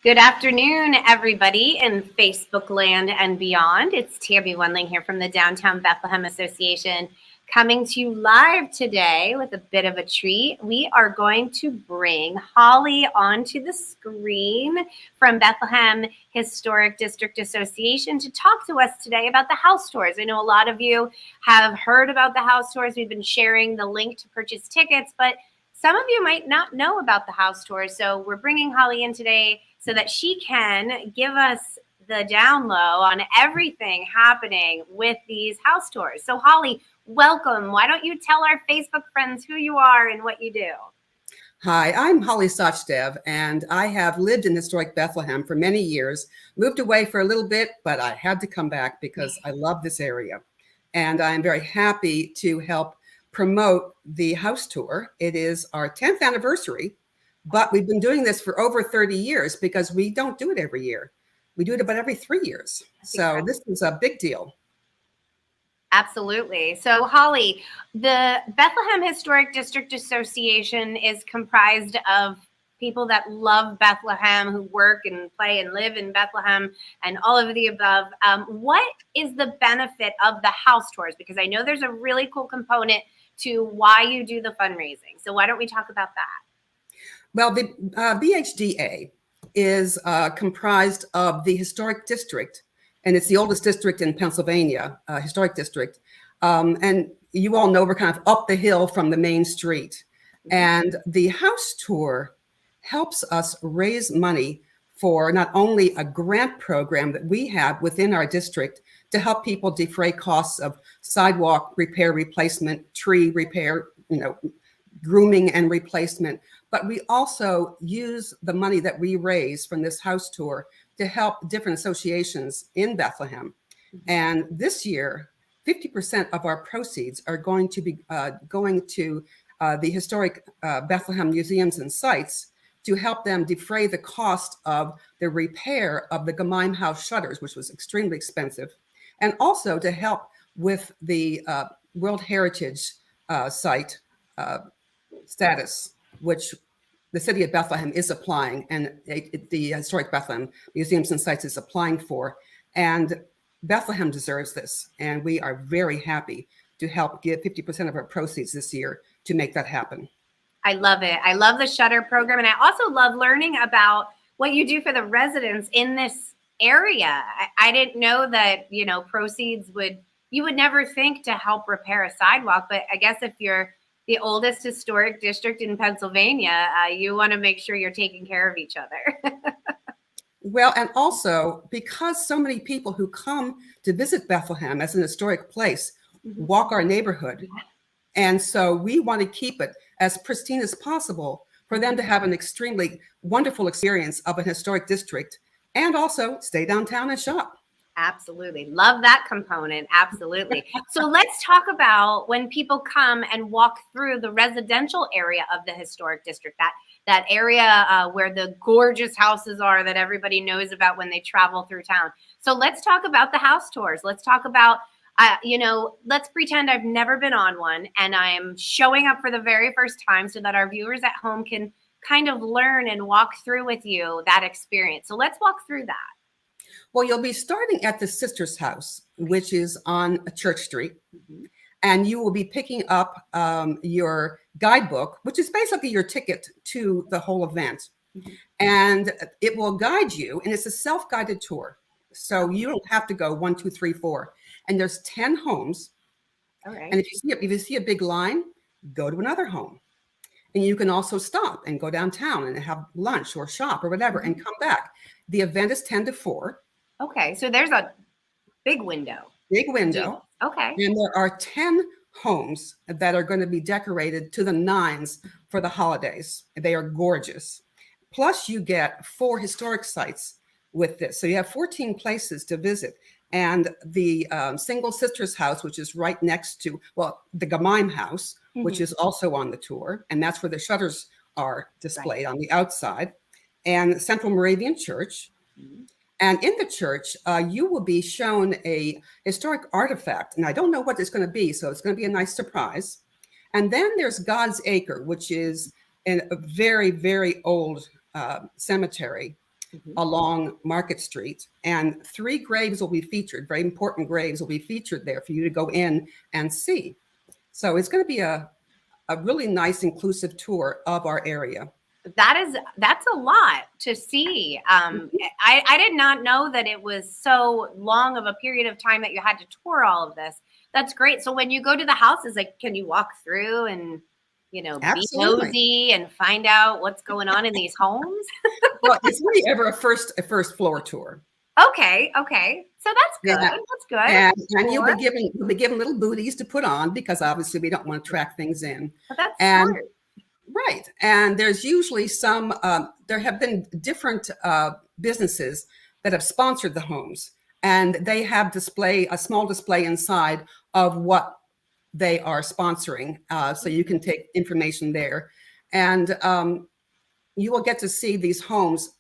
Good afternoon, everybody in Facebook land and beyond. It's Tammy Wendling here from the Downtown Bethlehem Association, coming to you live today with a bit of a treat. We are going to bring Holly onto the screen from Bethlehem Historic District Association to talk to us today about the house tours. I know a lot of you have heard about the house tours. We've been sharing the link to purchase tickets, but some of you might not know about the house tours. So we're bringing Holly in today so that she can give us the down low on everything happening with these house tours. So Holly, welcome. Why don't you tell our Facebook friends who you are and what you do? Hi, I'm Holly Sachdev, and I have lived in historic Bethlehem for many years, moved away for a little bit, but I had to come back because I love this area. And I'm very happy to help promote the house tour. It is our 10th anniversary, but we've been doing this for over 30 years because we don't do it every year. We do it about every 3 years. So this is a big deal. Absolutely. So Holly, the Bethlehem Historic District Association is comprised of people that love Bethlehem, who work and play and live in Bethlehem and all of the above. What is the benefit of the house tours? Because I know there's a really cool component to why you do the fundraising. So why don't we talk about that? Well, the BHDA is comprised of the historic district, and it's the oldest district in Pennsylvania, historic district. And you all know we're kind of up the hill from the main street. And the house tour helps us raise money for not only a grant program that we have within our district to help people defray costs of sidewalk repair, replacement, tree repair, grooming and replacement, but we also use the money that we raise from this house tour to help different associations in Bethlehem. And this year, 50% of our proceeds are going to be going to the historic Bethlehem museums and sites to help them defray the cost of the repair of the Gemaim House shutters, which was extremely expensive, and also to help with the World Heritage Site status, which the city of Bethlehem is applying, and the historic Bethlehem museums and sites is applying for. And Bethlehem deserves this, and we are very happy to help give 50% of our proceeds this year to make that happen. I love it. I love the shutter program, and I also love learning about what you do for the residents in this area. I didn't know that, proceeds you would never think to help repair a sidewalk, but I guess if you're the oldest historic district in Pennsylvania, you want to make sure you're taking care of each other. Well, and also because so many people who come to visit Bethlehem as an historic place walk our neighborhood. And so we want to keep it as pristine as possible for them to have an extremely wonderful experience of a historic district and also stay downtown and shop. Absolutely. Love that component. Absolutely. So let's talk about when people come and walk through the residential area of the historic district, that area where the gorgeous houses are that everybody knows about when they travel through town. So let's talk about the house tours. Let's talk about, let's pretend I've never been on one and I'm showing up for the very first time so that our viewers at home can kind of learn and walk through with you that experience. So let's walk through that. Well, you'll be starting at the Sister's House, which is on Church Street, and you will be picking up your guidebook, which is basically your ticket to the whole event. And it will guide you, and it's a self-guided tour. So you don't have to go 1, 2, 3, 4. And there's 10 homes. All right. And if you see a big line, go to another home. And you can also stop and go downtown and have lunch or shop or whatever and come back. The event is 10 to 4. Okay, so there's a big window. Big window. Okay. And there are 10 homes that are going to be decorated to the nines for the holidays. They are gorgeous. Plus, you get 4 historic sites with this. So you have 14 places to visit. And the Single Sisters House, which is right next to, the Gemaim House, which is also on the tour. And that's where the shutters are displayed on the outside. And Central Moravian Church. And in the church, you will be shown a historic artifact. And I don't know what it's going to be, so it's going to be a nice surprise. And then there's God's Acre, which is a very, very old cemetery along Market Street, and 3 graves will be featured. Very important graves will be featured there for you to go in and see. So it's going to be a really nice, inclusive tour of our area. That's a lot to see. I did not know that it was so long of a period of time that you had to tour all of this. That's great. So when you go to the houses, like, can you walk through and, be nosy and find out what's going on in these homes? Well, it's really ever a first floor tour. Okay. So that's good. Yeah. That's good. And you'll be given little booties to put on, because obviously we don't want to track things in. But that's and smart. Right. And there's usually there have been different businesses that have sponsored the homes, and they have a small display inside of what they are sponsoring. So you can take information there, and you will get to see these homes,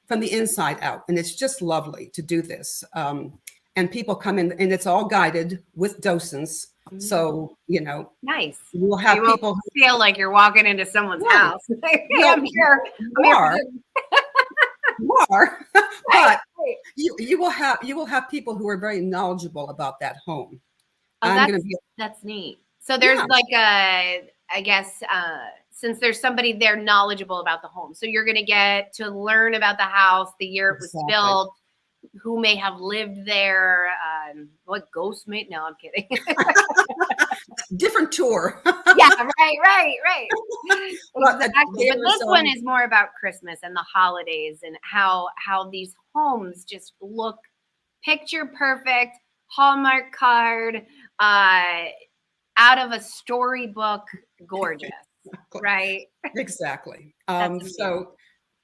from the inside out. And it's just lovely to do this. And people come in, and it's all guided with docents. So, nice. You will have people who feel like you're walking into someone's house. I'm here. You are. But you will have people who are very knowledgeable about that home. That's neat. So there's since there's somebody there knowledgeable about the home, so you're going to get to learn about the house, the year it was built, who may have lived there, what ghosts may. No, I'm kidding. Different tour. Yeah, right. Exactly. But this one is more about Christmas and the holidays, and how these homes just look picture perfect, Hallmark card, out of a storybook, gorgeous. Right. Exactly. So,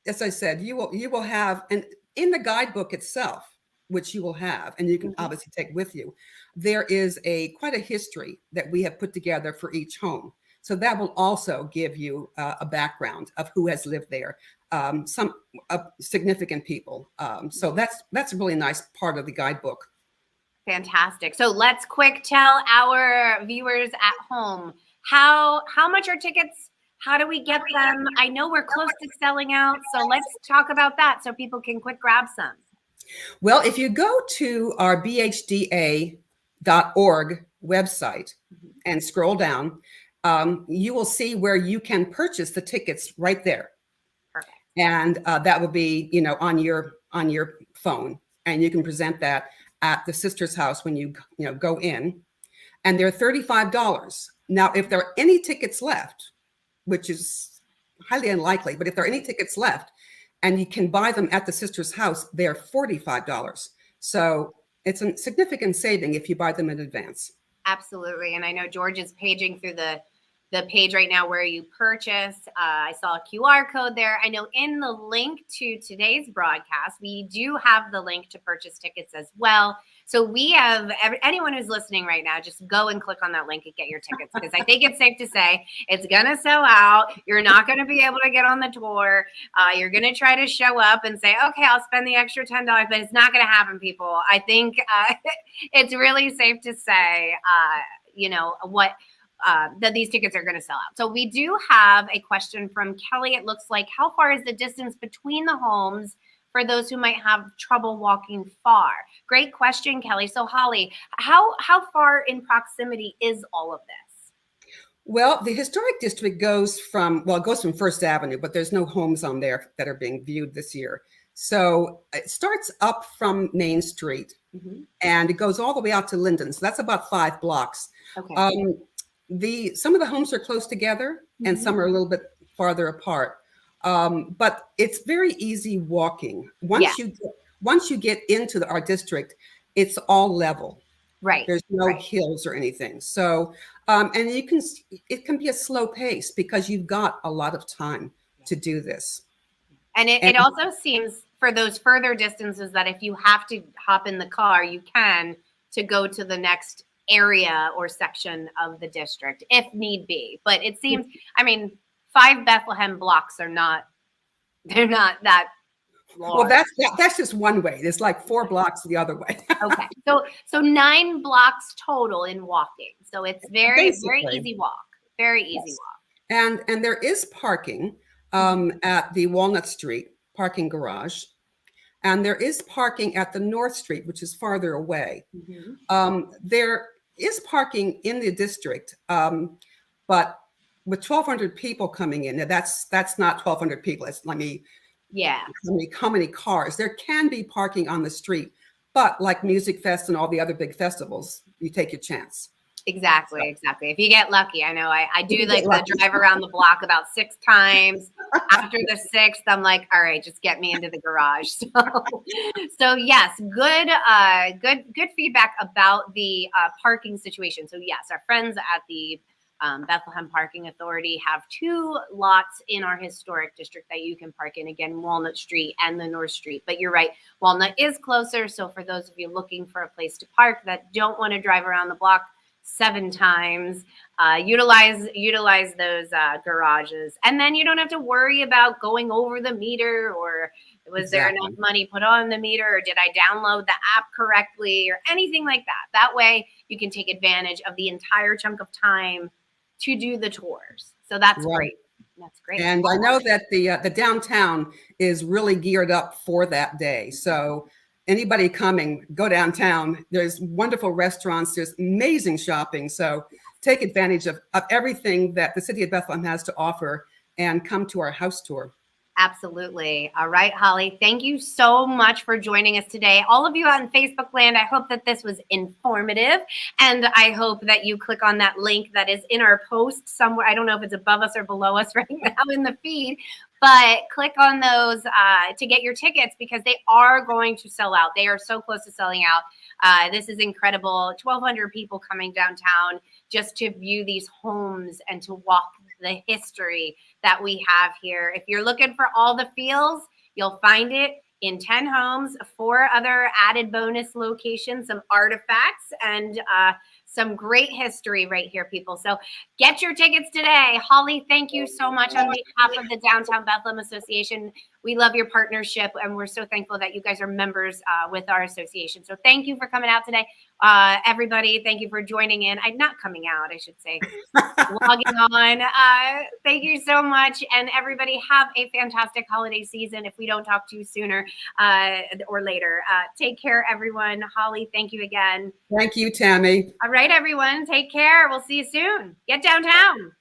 as I said, you will have, and in the guidebook itself, which you will have, and you can obviously take with you, there is quite a history that we have put together for each home. So that will also give you a background of who has lived there, some significant people. So that's a really nice part of the guidebook. Fantastic. So let's quick tell our viewers at home how much are tickets? How do we get them? I know we're close to selling out, so let's talk about that so people can quick grab some. Well, if you go to our BHDA.org website and scroll down, you will see where you can purchase the tickets right there. Perfect. And that will be, on your phone, and you can present that at the sister's house when you go in, and they're $35. Now, if there are any tickets left, which is highly unlikely, but if there are any tickets left and you can buy them at the sister's house, they're $45. So it's a significant saving if you buy them in advance. Absolutely. And I know George is paging through the page right now where you purchase. I saw a QR code there. I know in the link to today's broadcast, we do have the link to purchase tickets as well. So we have anyone who's listening right now, just go and click on that link and get your tickets, because I think it's safe to say it's going to sell out. You're not going to be able to get on the tour. You're going to try to show up and say, okay, I'll spend the extra $10, but it's not going to happen, people. I think it's really safe to say, that these tickets are going to sell out. So we do have a question from Kelly. It looks like, how far is the distance between the homes for those who might have trouble walking far? Great question, Kelly. So Holly, how far in proximity is all of this? Well, the historic district goes from First Avenue, but there's no homes on there that are being viewed this year. So it starts up from Main Street, and it goes all the way out to Linden. So that's about 5 blocks. Okay. Some of the homes are close together, and some are a little bit farther apart. But it's very easy walking. Once you get into our district, it's all level. Right. There's no hills or anything. So, and it can be a slow pace because you've got a lot of time to do this. And it also seems for those further distances that if you have to hop in the car, you can, to go to the next area or section of the district if need be. But it seems, 5 Bethlehem blocks they're not that large. Well, that's just one way. There's like 4 blocks the other way. Okay. So 9 blocks total in walking. So it's very easy walk. Very easy walk. And there is parking at the Walnut Street parking garage. And there is parking at the North Street, which is farther away. There is parking in the district, but with 1,200 people coming in, that's not 1,200 people. How many cars? There can be parking on the street, but like Music Fest and all the other big festivals, you take your chance. Exactly. If you get lucky. I know I do like the drive around the block about 6 times. After the 6th, I'm like, all right, just get me into the garage. So yes, good feedback about the parking situation. So yes, our friends at the Bethlehem Parking Authority have 2 lots in our historic district that you can park in. Again, Walnut Street and the North Street. But you're right, Walnut is closer. So for those of you looking for a place to park that don't want to drive around the block 7 times, utilize those garages, and then you don't have to worry about going over the meter, or was there enough money put on the meter, or did I download the app correctly, or anything like that. That way you can take advantage of the entire chunk of time to do the tours. So that's great. That's great. And I know that the downtown is really geared up for that day. So anybody coming, go downtown. There's wonderful restaurants. There's amazing shopping. So take advantage of everything that the city of Bethlehem has to offer and come to our house tour. Absolutely. All right, Holly, thank you so much for joining us today. All of you on Facebook land, I hope that this was informative, and I hope that you click on that link that is in our post somewhere. I don't know if it's above us or below us right now in the feed, but click on those to get your tickets, because they are going to sell out. They are so close to selling out. This is incredible. 1,200 people coming downtown just to view these homes and to walk the history that we have here. If you're looking for all the feels, you'll find it in 10 homes, 4 other added bonus locations, some artifacts, and some great history right here, people. So get your tickets today. Holly, thank you so much on behalf of the Downtown Bethlehem Association. We love your partnership, and we're so thankful that you guys are members with our association. So thank you for coming out today. Everybody, thank you for joining in. I'm not coming out, I should say, logging on. Thank you so much. And everybody, have a fantastic holiday season if we don't talk to you sooner or later. Take care, everyone. Holly, thank you again. Thank you, Tammy. All right, everyone, take care. We'll see you soon. Get downtown.